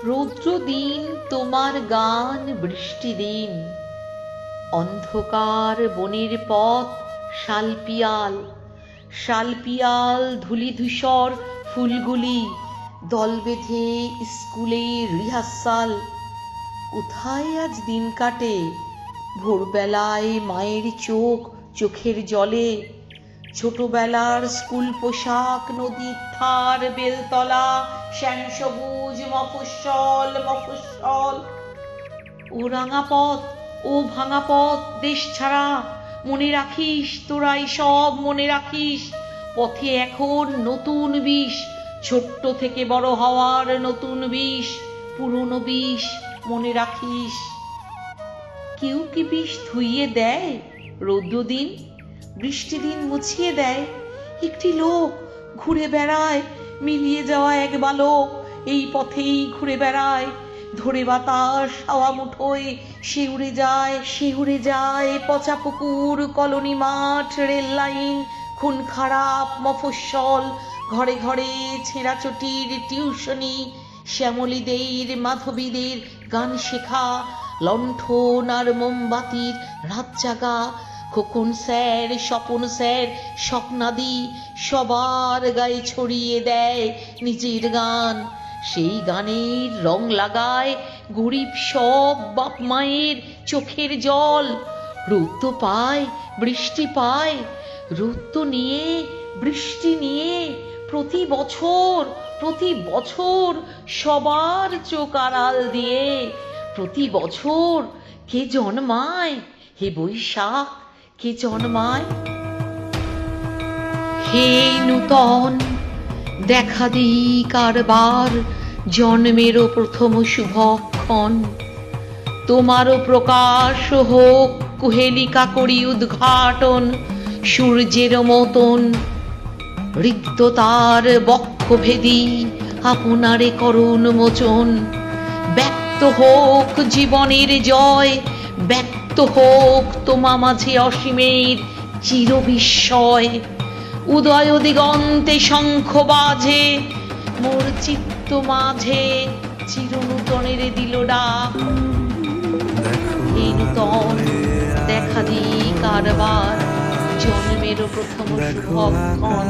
রৌদ্র দিন তোমার গান, বৃষ্টি দিন, অন্ধকার বনের পথ, শালপিয়াল শালপিয়াল ধূলি ধূসর ফুলগুলি, দল বেঁধে স্কুলের রিহার্সাল। কোথায় আজ দিন কাটে? ভোরবেলায় মায়ের চোখের জলে, ছোটবেলার স্কুল পোশাক, নদীর ধার, বেলতলা, শ্যামসবুজ মফস্বল। ও রাঙা পথ, ও ভাঙা পথ, দেশ ছাড়া, মনে রাখিস, তোরাই সব মনে রাখিস। পথে এখন নতুন বিষ, ছোট্ট থেকে বড় হওয়ার নতুন বিষ, পুরনো বিষ মনে রাখিস। কেউ কি বিষ ধুইয়ে দেয়? রৌদ্র দিন, বৃষ্টি দিন মুছিয়ে দেয়। একটি লোক ঘুরে বেড়ায়, মিলিয়ে যাওয়া এক বালক এই পথেই ঘুরে বেড়ায়। ধরে বাতাস হাওয়া মুঠোয় সে উড়ে যায়। পচা পুকুর, কলোনি মাঠ, রেল লাইন, খুন খারাপ মফস্বল, ঘরে ঘরে ছেঁড়াচটির টিউশনি, শ্যামলীদের মাধবীদের গান শেখা, লণ্ঠন আর মোমবাতির রাত জাগা, খোকন স্যার, স্বপন স্যার, স্বপ্নাদি সবার গায়ে ছড়িয়ে দেয় নিজের গান। সেই গানের রং লাগায় গরিব সব বাপ মায়ের চোখের জল। রৌদ্র পায়, বৃষ্টি পায়, রৌদ্র নিয়ে, বৃষ্টি নিয়ে প্রতি বছর সবার চোখ আড়াল দিয়ে। প্রতি বছর কে জন্মায়? হে বৈশাখ, কে জন্মায়? হে নূতন, দেখা দিই কারবার জন্মেরও প্রথম শুভক্ষণ। তোমারও প্রকাশ হোক, কুহেলিকা করি উদ্ঘাটন সূর্যের মতন। রিক্ততার বক্ষভেদী আপনারে করুণ মোচন। ব্যক্ত হোক জীবনের জয়, ব্যক্ত হোক তোমা মাঝে অসীমের চিরবিস্ময়। উদয় দিগন্তে শঙ্খ বাজে, মোর চিত্ত মাঝে চিরনূতনের দিল ডাক। হে নূতন, দেখা দিই কারবার জন্মেরও প্রথম শুভক্ষণ।